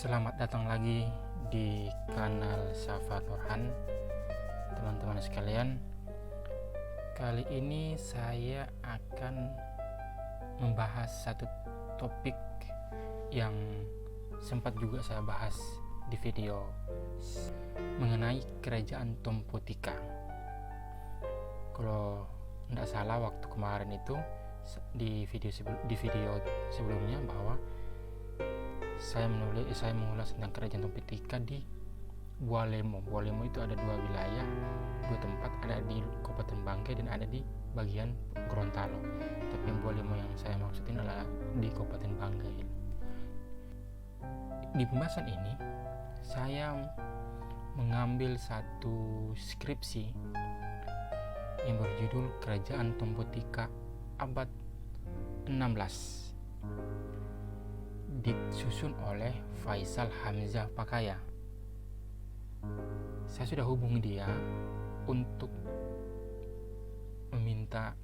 Selamat datang lagi di kanal Safa Nurhan, teman-teman sekalian. Kali ini saya akan membahas satu topik yang sempat juga saya bahas di video mengenai kerajaan Tompotika. Kalau tidak salah waktu kemarin itu di video sebelumnya bahwa saya mengulas tentang kerajaan Tompotika di Bualemo. Bualemo itu ada dua wilayah, dua tempat, ada di Kabupaten Banggai dan ada di bagian Gorontalo. Tapi yang Bualemo yang saya maksudin adalah di Kabupaten Banggai. Di pembahasan ini saya mengambil satu skripsi yang berjudul Kerajaan Tompotika Abad 16, disusun oleh Faisal Hamzah Pakaya. Saya sudah hubungi dia untuk meminta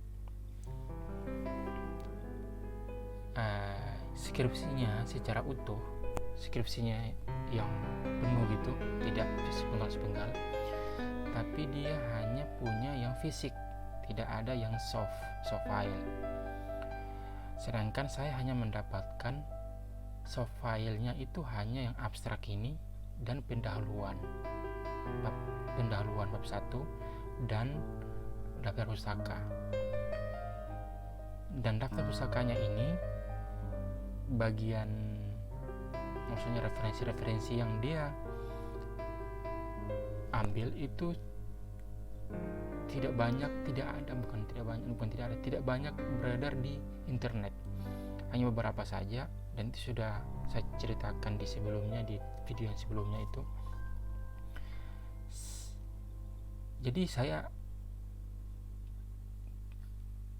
skripsinya secara utuh, skripsinya yang penuh gitu, tidak sepenggal-sepenggal, tapi dia hanya punya yang fisik, tidak ada yang soft file. Sedangkan saya hanya mendapatkan soft filenya itu hanya yang abstrak ini dan pendahuluan bab 1 dan daftar pustaka. Dan daftar pustakanya ini bagian, maksudnya referensi-referensi yang dia ambil itu tidak banyak beredar di internet, hanya beberapa saja, dan itu sudah saya ceritakan di video yang sebelumnya itu. Jadi saya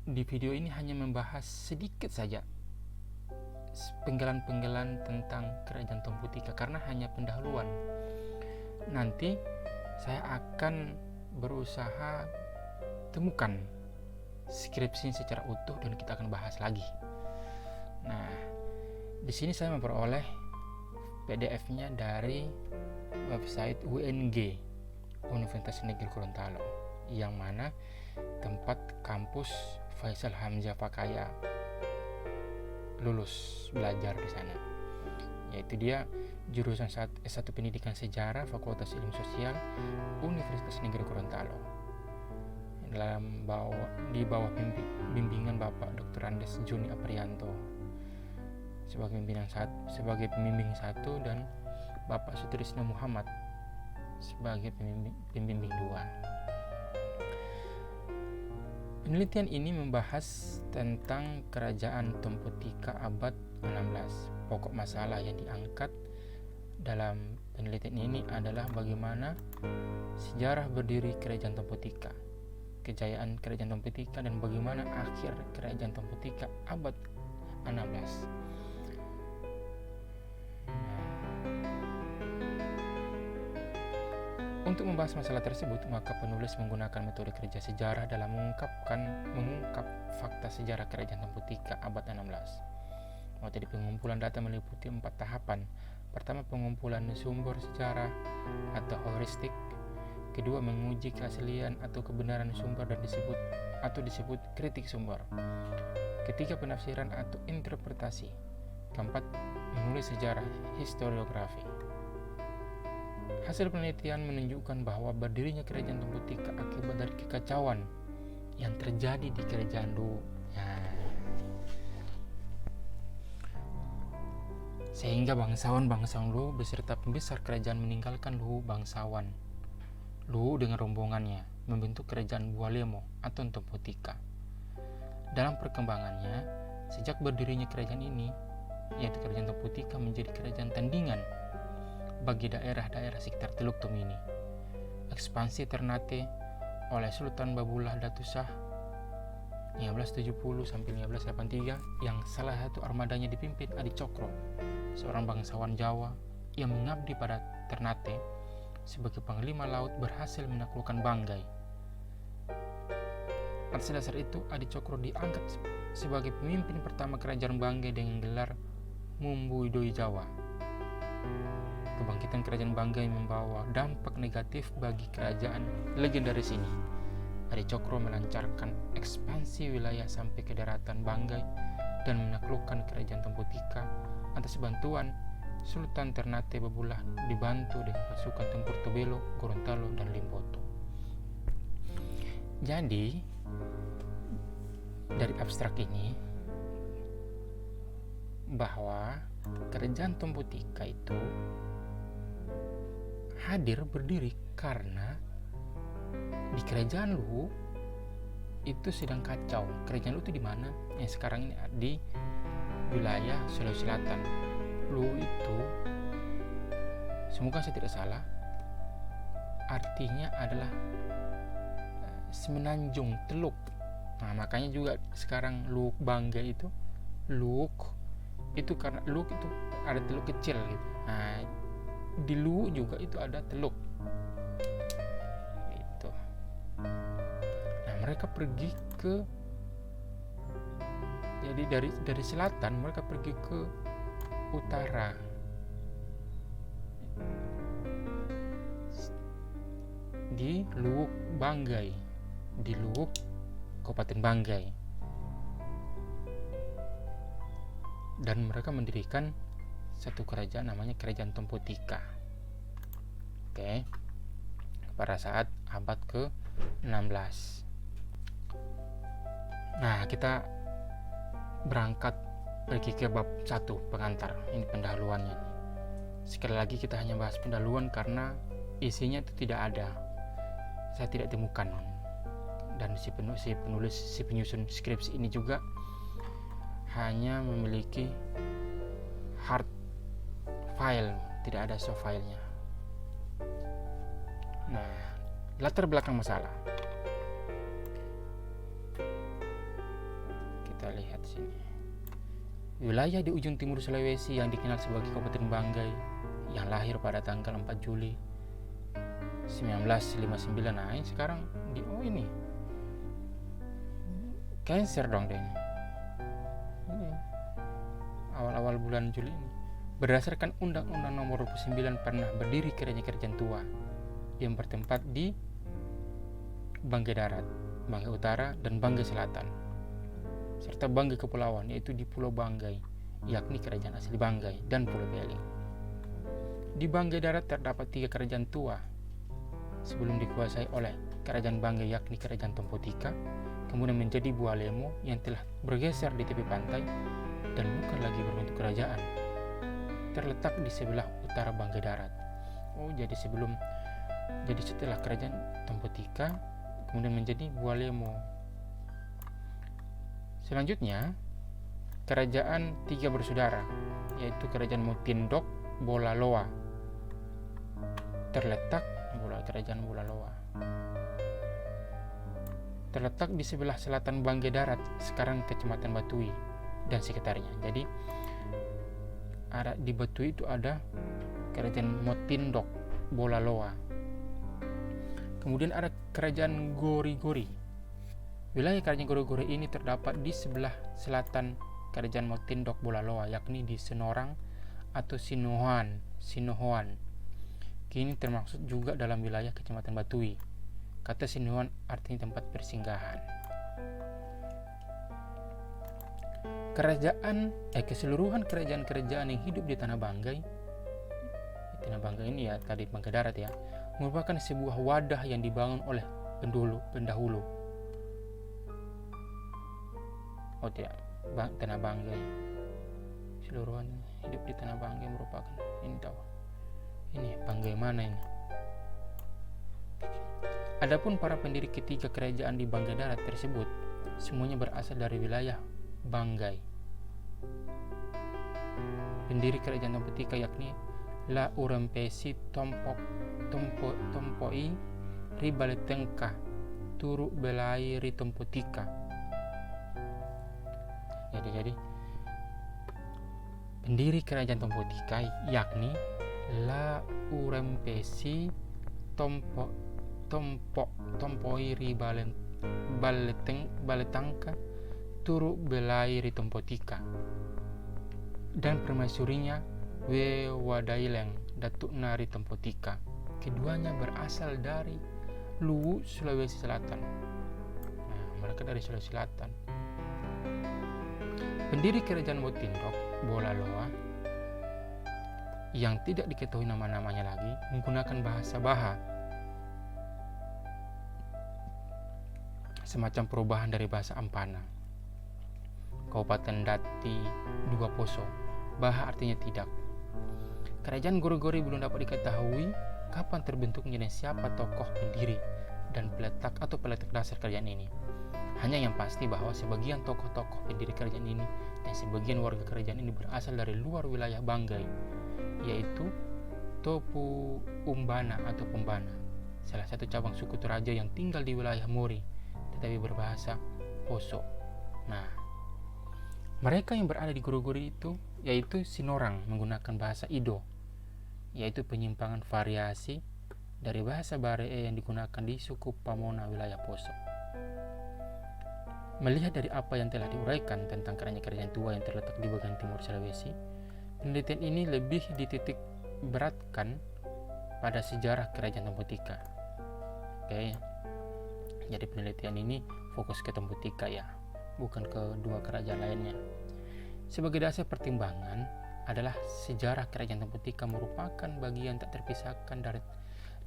di video ini hanya membahas sedikit saja penggalan-penggalan tentang kerajaan Tompotika karena hanya pendahuluan. Nanti saya akan berusaha temukan skripsi secara utuh dan kita akan bahas lagi. Nah, di sini saya memperoleh PDF-nya dari website UNG, Universitas Negeri Gorontalo, yang mana tempat kampus Faisal Hamzah Pakaya lulus belajar di sana. Yaitu dia jurusan S1 Pendidikan Sejarah, Fakultas Ilmu Sosial, Universitas Negeri Gorontalo. Di bawah bimbingan Bapak Dr. Andes Joni Aprianto sebagai pembimbing 1 dan Bapak Sutrisno Muhammad sebagai pembimbing 2. Penelitian ini membahas tentang kerajaan Tompotika abad 16. Pokok masalah yang diangkat dalam penelitian ini adalah bagaimana sejarah berdiri kerajaan Tompotika, kejayaan kerajaan Tompotika, dan bagaimana akhir kerajaan Tompotika abad 16. Untuk membahas masalah tersebut, maka penulis menggunakan metode kerja sejarah dalam mengungkap fakta sejarah kerajaan Tompotika abad 16. Metode pengumpulan data meliputi 4 tahapan. Pertama, pengumpulan sumber sejarah atau heuristik. Kedua, menguji keaslian atau kebenaran sumber dan disebut kritik sumber. Ketiga, penafsiran atau interpretasi. Keempat, menulis sejarah historiografi. Hasil penelitian menunjukkan bahwa berdirinya kerajaan Tompotika akibat dari kekacauan yang terjadi di kerajaan Luwu. Sehingga bangsawan Luwu beserta pembesar kerajaan meninggalkan Luwu dengan rombongannya membentuk kerajaan Bualemo atau Tompotika. Dalam perkembangannya, sejak berdirinya kerajaan ini, yaitu kerajaan Tompotika menjadi kerajaan tandingan bagi daerah-daerah sekitar Teluk Tomini. Ekspansi Ternate oleh Sultan Babullah Datu Shah 1570 sampai 1583 yang salah satu armadanya dipimpin Adi Cokro, seorang bangsawan Jawa yang mengabdi pada Ternate sebagai panglima laut, berhasil menaklukkan Banggai. Atas dasar itu, Adi Cokro diangkat sebagai pemimpin pertama kerajaan Banggai dengan gelar Mumbuidoi Jawa. Kebangkitan kerajaan Banggai membawa dampak negatif bagi kerajaan legendaris ini. Adi Cokro melancarkan ekspansi wilayah sampai ke daratan Banggai dan menaklukkan kerajaan Temputika atas bantuan Sultan Ternate Babulah dibantu dengan pasukan tempur Tobelo, Gorontalo, dan Limboto. Jadi, dari abstrak ini bahwa kerajaan Temputika itu hadir berdiri karena di kerajaan Luwu itu sedang kacau. Kerajaan Luwu itu di mana? Yang sekarang ini di wilayah Sulawesi Selatan. Luwu itu, semoga saya tidak salah, artinya adalah semenanjung, teluk. Nah, makanya juga sekarang Luwu Banggai itu Luwuk itu karena Luwuk itu ada teluk kecil gitu. Nah, di Luwu juga itu ada teluk. Gitu. Nah, mereka pergi ke dari selatan mereka pergi ke utara. Di Luwuk Banggai, di Luwuk Kabupaten Banggai. Dan mereka mendirikan satu kerajaan namanya Kerajaan Temputika. Oke. Pada saat abad ke-16. Nah, kita berangkat pergi ke bab 1 pengantar. Ini pendahuluannya. Sekali lagi kita hanya bahas pendahuluan karena isinya itu tidak ada. Saya tidak temukan. Dan si penyusun skripsi ini juga hanya memiliki hard file, tidak ada soft filenya. Nah, latar belakang masalah kita lihat sini. Wilayah di ujung timur Sulawesi yang dikenal sebagai Kabupaten Banggai yang lahir pada tanggal 4 Juli 1959. Nah, sekarang ini Cancer dong deh. Ini awal-awal bulan Juli ini. Berdasarkan Undang-Undang Nomor 29 pernah berdiri kerajaan tua yang bertempat di Banggai Darat, Banggai Utara, dan Banggai Selatan, serta Banggai Kepulauan, yaitu di Pulau Banggai, yakni kerajaan asli Banggai, dan Pulau Beling. Di Banggai Darat terdapat 3 kerajaan tua sebelum dikuasai oleh kerajaan Banggai, yakni kerajaan Temputika, kemudian menjadi Bualemo yang telah bergeser di tepi pantai dan bukan lagi berbentuk kerajaan, terletak di sebelah utara Banggai Darat. Jadi setelah kerajaan Temputika kemudian menjadi Bualemo. Selanjutnya kerajaan 3 bersaudara, yaitu kerajaan Mutindok Bolaloa, terletak di sebelah selatan Banggai Darat, sekarang Kecamatan Batui dan sekitarnya. Jadi ada di Batui itu ada kerajaan Mutindok Bolaloa. Kemudian ada kerajaan Gori-Gori. Wilayah kerajaan Gori-Gori ini terdapat di sebelah selatan kerajaan Mutindok Bolaloa, yakni di Senorang atau Sinohoan. Kini termasuk juga dalam wilayah Kecamatan Batui. Kata Sinohoan artinya tempat persinggahan. Keseluruhan kerajaan-kerajaan yang hidup di Tanah Banggai. Tanah Banggai ini ya tadi Banggai Darat ya, merupakan sebuah wadah yang dibangun oleh pendahulu. Oh tidak, Tanah Banggai. Seluruhan hidup di Tanah Banggai merupakan ini Banggai mana ini? Adapun para pendiri ketiga kerajaan di Banggai Darat tersebut semuanya berasal dari wilayah Banggai. Pendiri kerajaan Temputika yakni La Urempesi Tompoi Ribaletengka Turu Belai Ri Temputika. Jadi pendiri kerajaan Temputika yakni La Urempesi Tompoi Ribaletengka Turu Belai Ri Temputika, dan permaisurinya Wewadaileng Datuk Nari Temputika. Keduanya berasal dari Luwu, Sulawesi Selatan. Nah, mereka dari Sulawesi Selatan. Pendiri kerajaan Motindok, Bolaloa, yang tidak diketahui nama-namanya lagi, menggunakan bahasa Baha, semacam perubahan dari bahasa Ampana. Kabupaten Dati Dua Poso. Baha artinya tidak. Kerajaan Gori-Gori belum dapat diketahui kapan terbentuknya dan siapa tokoh pendiri dan peletak dasar kerajaan ini. Hanya yang pasti bahwa sebagian tokoh-tokoh pendiri kerajaan ini dan sebagian warga kerajaan ini berasal dari luar wilayah Banggai, yaitu Topu Umbana atau Pembana, salah satu cabang suku Toraja yang tinggal di wilayah Mori tetapi berbahasa Poso. Nah, mereka yang berada di Gori-Gori itu yaitu Sinorang menggunakan bahasa Ido, yaitu penyimpangan variasi dari bahasa Baree yang digunakan di suku Pamona wilayah Poso. Melihat dari apa yang telah diuraikan tentang kerajaan tua yang terletak di bagian timur Sulawesi, penelitian ini lebih dititik beratkan pada sejarah kerajaan Temputika. Oke. Jadi penelitian ini fokus ke Temputika ya, bukan ke dua kerajaan lainnya. Sebagai dasar pertimbangan adalah sejarah kerajaan Temputika merupakan bagian tak terpisahkan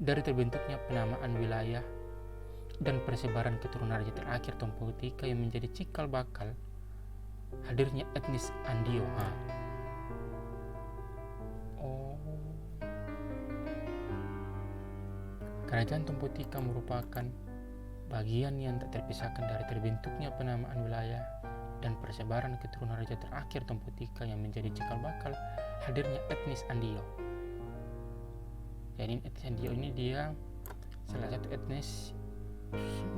dari terbentuknya penamaan wilayah dan persebaran keturunan raja terakhir Temputika yang menjadi cikal bakal hadirnya etnis Andio. Kerajaan Temputika merupakan bagian yang tak terpisahkan dari terbentuknya penamaan wilayah dan persebaran keturunan raja terakhir Temputika yang menjadi cikal bakal hadirnya etnis Andio. Jadi etnis Andio ini dia salah satu etnis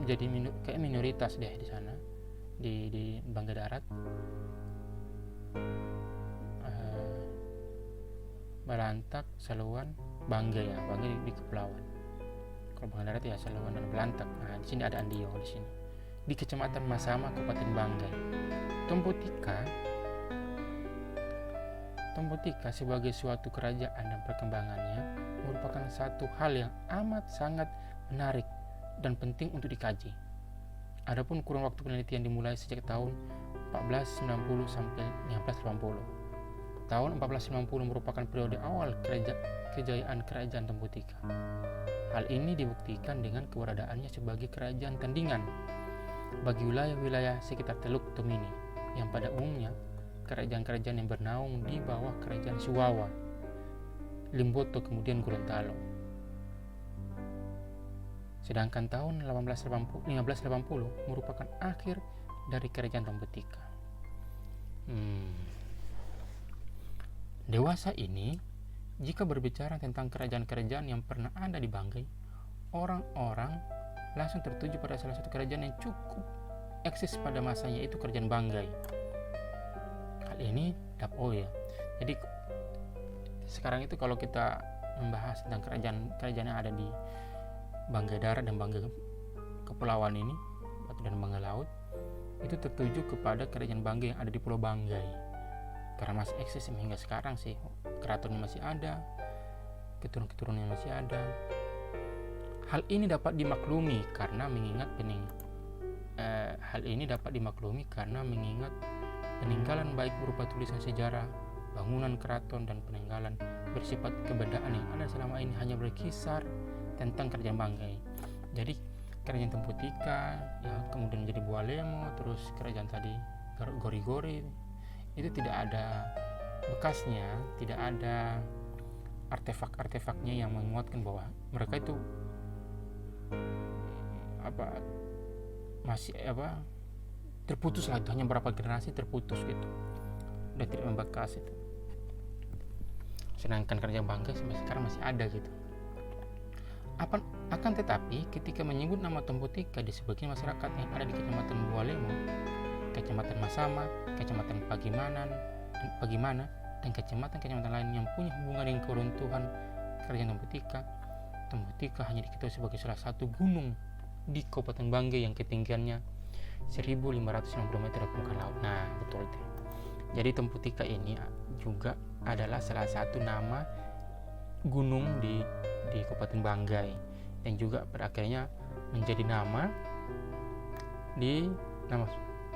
jadi kayak minoritas deh di sana di Banggai Darat, Balantak, Saluan, Banggai ya, Banggai di kepulauan. Kalau Banggai Darat ya Saluan dan Balantak. Nah, di sini ada Andio di sini. Di Kecamatan Masama, Kabupaten Banggai. Temputika sebagai suatu kerajaan dan perkembangannya merupakan satu hal yang amat sangat menarik dan penting untuk dikaji. Adapun kurun waktu penelitian dimulai sejak tahun 1490 sampai 1580. Tahun 1490 merupakan periode awal kejayaan kerajaan Temputika. Hal ini dibuktikan dengan keberadaannya sebagai kerajaan tandingan bagi wilayah-wilayah sekitar Teluk Tomini, yang pada umumnya kerajaan-kerajaan yang bernaung di bawah kerajaan Suwawa, Limboto, kemudian Gorontalo. Sedangkan tahun 1580 merupakan akhir dari kerajaan Temputika. Dewasa ini, jika berbicara tentang kerajaan-kerajaan yang pernah ada di Banggai, orang-orang langsung tertuju pada salah satu kerajaan yang cukup eksis pada masanya, yaitu kerajaan Banggai. Hal ini jadi sekarang itu kalau kita membahas tentang kerajaan yang ada di Banggai Darat dan Banggai Kepulauan ini dan Banggai Laut, itu tertuju kepada kerajaan Banggai yang ada di Pulau Banggai, karena masih eksis hingga sekarang sih. Keratonnya masih ada, keturunan-keturunannya masih ada. Hal ini dapat dimaklumi karena mengingat peninggalan baik berupa tulisan sejarah, bangunan keraton, dan peninggalan bersifat kebendaan yang ada selama ini hanya berkisar tentang kerajaan Banggai. Jadi kerajaan Temputika ya, kemudian jadi Bualemo, terus kerajaan tadi Gori-Gori itu tidak ada bekasnya, tidak ada artefak-artefaknya yang menguatkan bahwa mereka itu terputus lah, itu hanya berapa generasi terputus gitu, udah tidak membekas itu. Sedangkan kerajaan Banggai sampai sekarang masih ada gitu. Akan tetapi ketika menyebut nama Temputika di sebagian masyarakat yang ada di Kecamatan Bualemo, Kecamatan Masama, Kecamatan Pagimana, dan kecamatan-kecamatan lain yang punya hubungan dengan keruntuhan kerajaan Temputika hanya diketahui sebagai salah satu gunung di Kabupaten Banggai yang ketinggiannya 1.560 meter dari permukaan laut. Nah, betul itu. Jadi Temputika ini juga adalah salah satu nama gunung di Kabupaten Banggai, dan juga pada akhirnya menjadi nama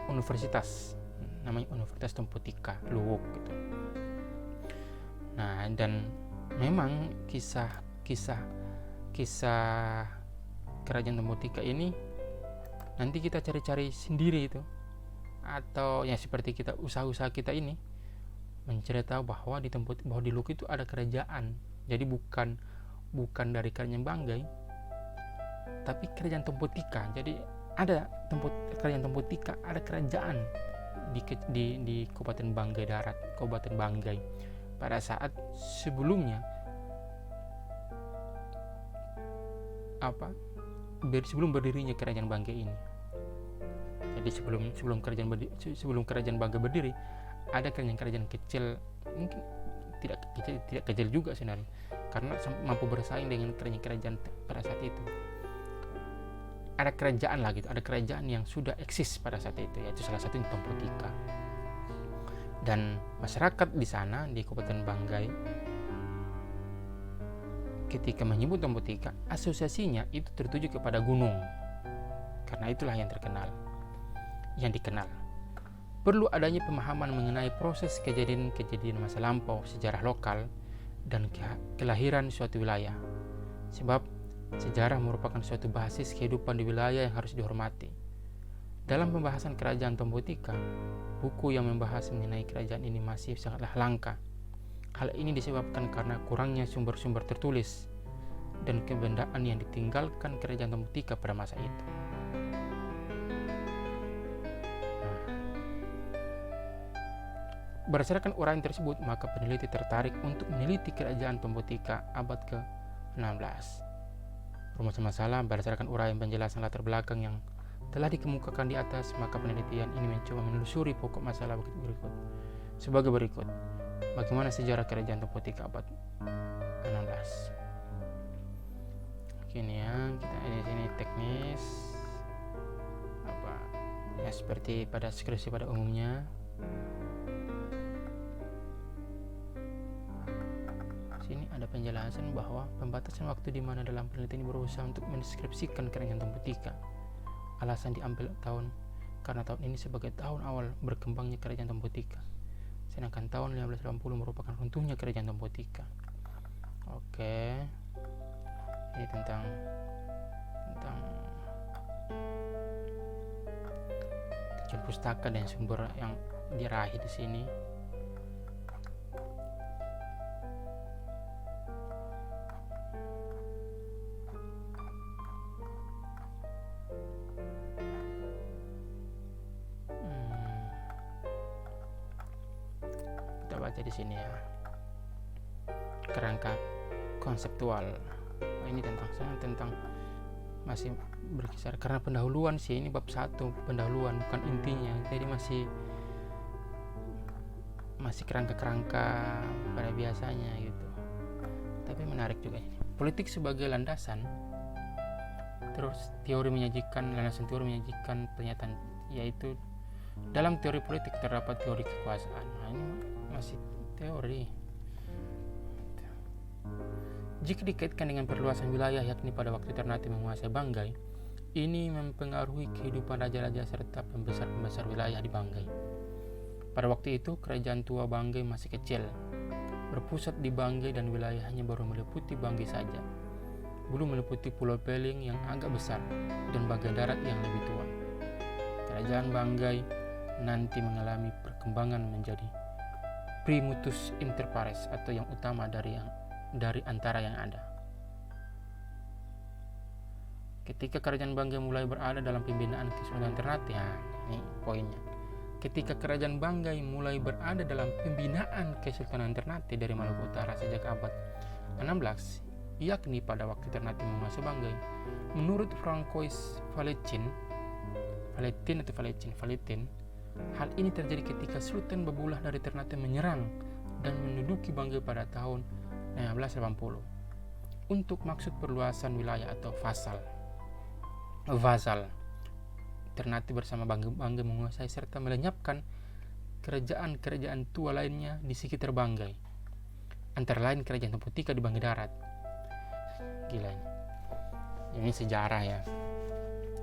universitas, namanya Universitas Temputika Luwuk gitu. Nah, dan memang kisah kerajaan Temputika ini nanti kita cari-cari sendiri itu, atau ya seperti kita usaha-usaha kita ini mencari tahu bahwa di Luwuk itu ada kerajaan. Jadi bukan dari kerajaan Banggai, tapi kerajaan Temputika. Jadi ada kerajaan Temputika, ada kerajaan di Kabupaten Banggai Darat, Kabupaten Banggai pada saat sebelumnya sebelum berdirinya kerajaan Banggai ini. Jadi sebelum kerajaan Banggai berdiri, ada kerajaan kecil, mungkin tidak kecil juga sebenarnya, karena mampu bersaing dengan kerajaan pada saat itu. Ada kerajaan lah gitu, ada kerajaan yang sudah eksis pada saat itu, yaitu salah satunya Temputika. Dan masyarakat di sana di Kabupaten Banggai ketika menyebut Temputika, asosiasinya itu tertuju kepada gunung, karena itulah yang dikenal. Perlu adanya pemahaman mengenai proses kejadian masa lampau, sejarah lokal, dan kelahiran suatu wilayah. Sebab sejarah merupakan suatu basis kehidupan di wilayah yang harus dihormati. Dalam pembahasan kerajaan Temputika, buku yang membahas mengenai kerajaan ini masih sangatlah langka. Hal ini disebabkan karena kurangnya sumber-sumber tertulis dan kebendaan yang ditinggalkan kerajaan Temputika pada masa itu. Berdasarkan uraian tersebut, maka peneliti tertarik untuk meneliti kerajaan Temputika abad ke-16. Rumus masalah berdasarkan uraian penjelasan latar belakang yang telah dikemukakan di atas, maka penelitian ini mencoba menelusuri pokok masalah berikut. Sebagai berikut: bagaimana sejarah kerajaan Temputika abad 16? Ini ya, kita di sini teknis ya seperti pada skripsi pada umumnya. Sini ada penjelasan bahwa pembatasan waktu di mana dalam penelitian ini berusaha untuk mendeskripsikan kerajaan Temputika. Alasan diambil karena tahun ini sebagai tahun awal berkembangnya kerajaan Temputika, sedangkan tahun 1580 merupakan runtuhnya kerajaan Temputika. Oke, ini tentang tujuan pustaka dan sumber yang diraih di sini. Baca di sini ya, kerangka konseptual. Ini tentang masih berkisar karena pendahuluan sih, ini bab 1 pendahuluan, bukan intinya, jadi masih kerangka pada biasanya gitu, tapi menarik juga ini. Politik sebagai landasan, terus landasan teori menyajikan pernyataan, yaitu dalam teori politik terdapat teori kekuasaan. Nah, ini masih teori. Jika dikaitkan dengan perluasan wilayah, yakni pada waktu Ternate menguasai Banggai, ini mempengaruhi kehidupan raja-raja serta pembesar-pembesar wilayah di Banggai. Pada waktu itu, kerajaan tua Banggai masih kecil, berpusat di Banggai dan wilayahnya baru meliputi Banggai saja, belum meliputi Pulau Peling yang agak besar dan Banggai Darat yang lebih tua. Kerajaan Banggai nanti mengalami perkembangan menjadi primutus inter pares, atau yang utama dari antara yang ada. Ketika kerajaan Banggai mulai berada dalam pembinaan Kesultanan Ternate, ini poinnya. Ketika kerajaan Banggai mulai berada dalam pembinaan Kesultanan Ternate dari Maluku Utara sejak abad 16, yakni pada waktu Ternate menguasai Banggai, menurut Francois Vallottin, hal ini terjadi ketika Sultan Babulah dari Ternate menyerang dan menduduki Banggai pada tahun 1580 untuk maksud perluasan wilayah atau vasal. Ternate bersama Banggai menguasai serta melenyapkan kerajaan-kerajaan tua lainnya di sekitar Banggai. antara lain kerajaan Temputika di Banggai Darat. Gila ini sejarah ya.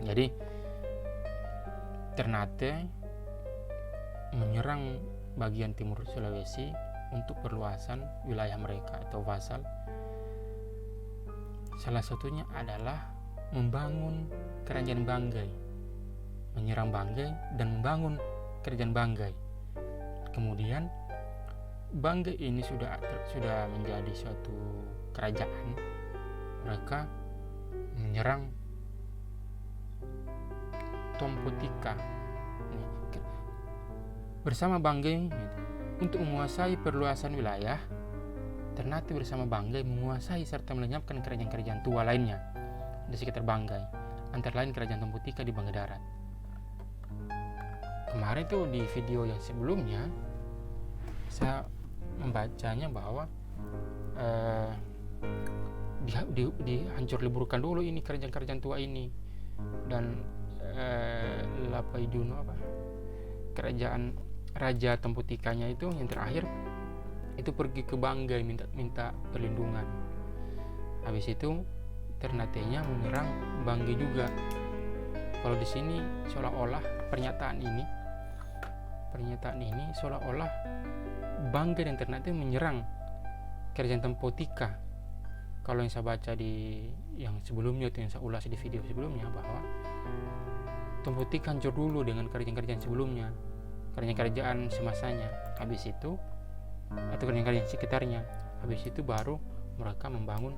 Jadi Ternate menyerang bagian timur Sulawesi untuk perluasan wilayah mereka atau vasal. Salah satunya adalah membangun kerajaan Banggai, menyerang Banggai dan membangun kerajaan Banggai. Kemudian Banggai ini sudah menjadi suatu kerajaan. Mereka menyerang Temputika bersama Banggai untuk menguasai perluasan wilayah. Ternate bersama Banggai menguasai serta melenyapkan kerajaan-kerajaan tua lainnya di sekitar Banggai, antara lain kerajaan Temputika di Banggai Darat. Kemarin tuh di video yang sebelumnya saya membacanya bahwa dihancur leburkan dulu ini kerajaan-kerajaan tua ini, dan kerajaan Raja Temputikanya itu yang terakhir itu pergi ke Banggai minta perlindungan. Habis itu Ternate-nya menyerang Banggai juga. Kalau di sini seolah-olah pernyataan ini seolah-olah Banggai dan Ternate menyerang kerajaan Temputika. Kalau yang saya baca di yang sebelumnya itu, yang saya ulas di video sebelumnya, bahwa Temputika hancur dulu dengan kerajaan-kerajaan sebelumnya, kerajaan-kerajaan semasanya. Habis itu atau kerajaan-kerajaan sekitarnya. Habis itu baru mereka membangun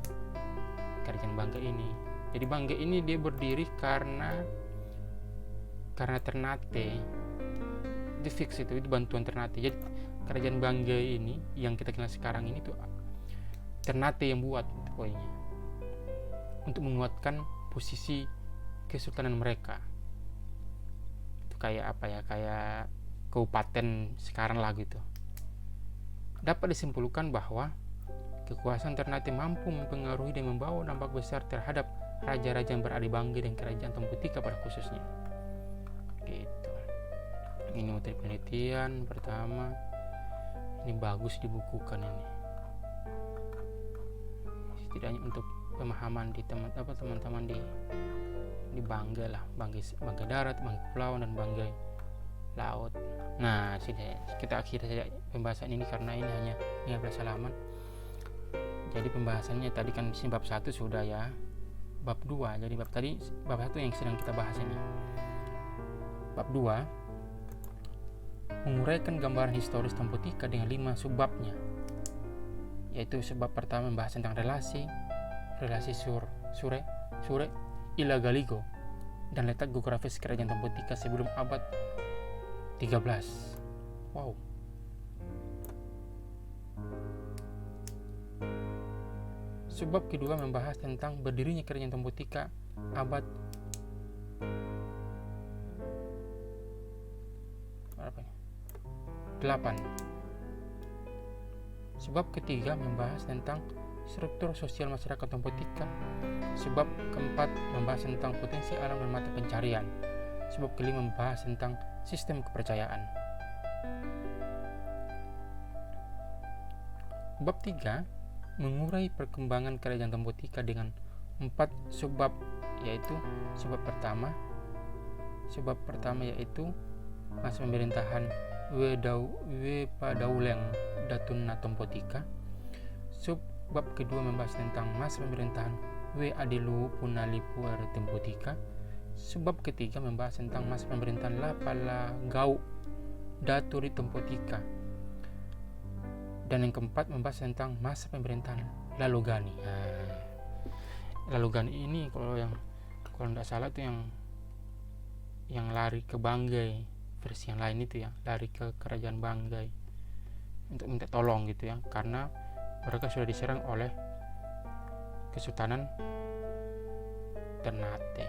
kerajaan Banggai ini. Jadi Banggai ini dia berdiri karena Ternate. Itu fix itu bantuan Ternate. Jadi kerajaan Banggai ini yang kita kenal sekarang ini tuh Ternate yang buat pokoknya, untuk menguatkan posisi kesultanan mereka. Itu kayak apa ya, kayak kabupaten sekarang lah gitu. Dapat disimpulkan bahwa kekuasaan Ternate mampu mempengaruhi dan membawa dampak besar terhadap raja-raja yang berada di Banggai dan kerajaan Temputika pada khususnya. Gitu. Ini materi penelitian pertama. Ini bagus dibukukan ini. Setidaknya untuk pemahaman di teman-teman di Banggai lah, Banggai Darat, Banggai Kepulauan, dan Banggai Laut. Nah, kita akhiri saja pembahasan ini karena ini hanya 15 halaman. Jadi pembahasannya tadi kan di bab 1 sudah ya. Bab 2, jadi bab 1 yang sedang kita bahas ini. Bab 2 menguraikan gambaran historis Temputika dengan 5 subbabnya. Yaitu sebab pertama membahas tentang relasi Sure Ila Galigo dan letak geografis kerajaan Temputika sebelum abad 13. Wow. Sebab kedua membahas tentang berdirinya kerajaan Temputika abad 8. Sebab ketiga membahas tentang struktur sosial masyarakat Temputika. Sebab keempat membahas tentang potensi alam dan mata pencarian. Sebab kelima membahas tentang sistem kepercayaan. Bab 3 mengurai perkembangan kerajaan Temputika dengan 4 subbab, yaitu sebab pertama yaitu masa pemerintahan Wepadauleng Datun Temputika. Subbab kedua membahas tentang masa pemerintahan Adilu Punalipu Temputika. Subbab ketiga membahas tentang masa pemerintahan Lapalagau Daturi Temputika. Dan yang keempat membahas tentang masa pemerintahan Lalogani. Lalogani ini kalau tidak salah itu yang lari ke Banggai, versi yang lain itu ya, lari ke kerajaan Banggai untuk minta tolong gitu ya, karena mereka sudah diserang oleh Kesultanan Ternate.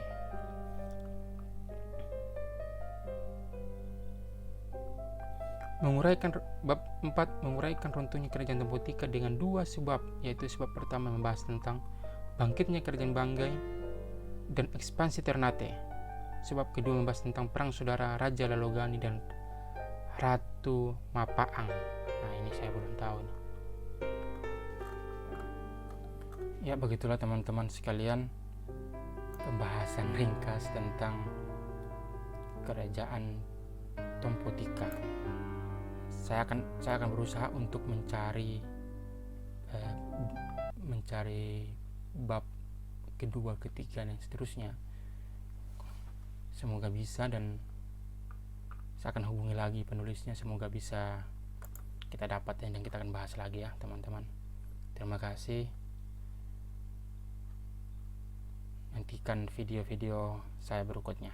Bab 4 menguraikan runtuhnya kerajaan Temputika dengan 2 sebab, yaitu sebab pertama membahas tentang bangkitnya kerajaan Banggai dan ekspansi Ternate. Sebab kedua membahas tentang perang saudara Raja Lalogani dan Ratu Mapaang. Nah, ini saya belum tahu nih. Ya, begitulah teman-teman sekalian pembahasan ringkas tentang kerajaan Tompotika. Saya akan berusaha untuk mencari bab kedua, ketiga, dan seterusnya. Semoga bisa, dan saya akan hubungi lagi penulisnya. Semoga bisa kita dapat dan kita akan bahas lagi ya teman-teman. Terima kasih. Nantikan video-video saya berikutnya.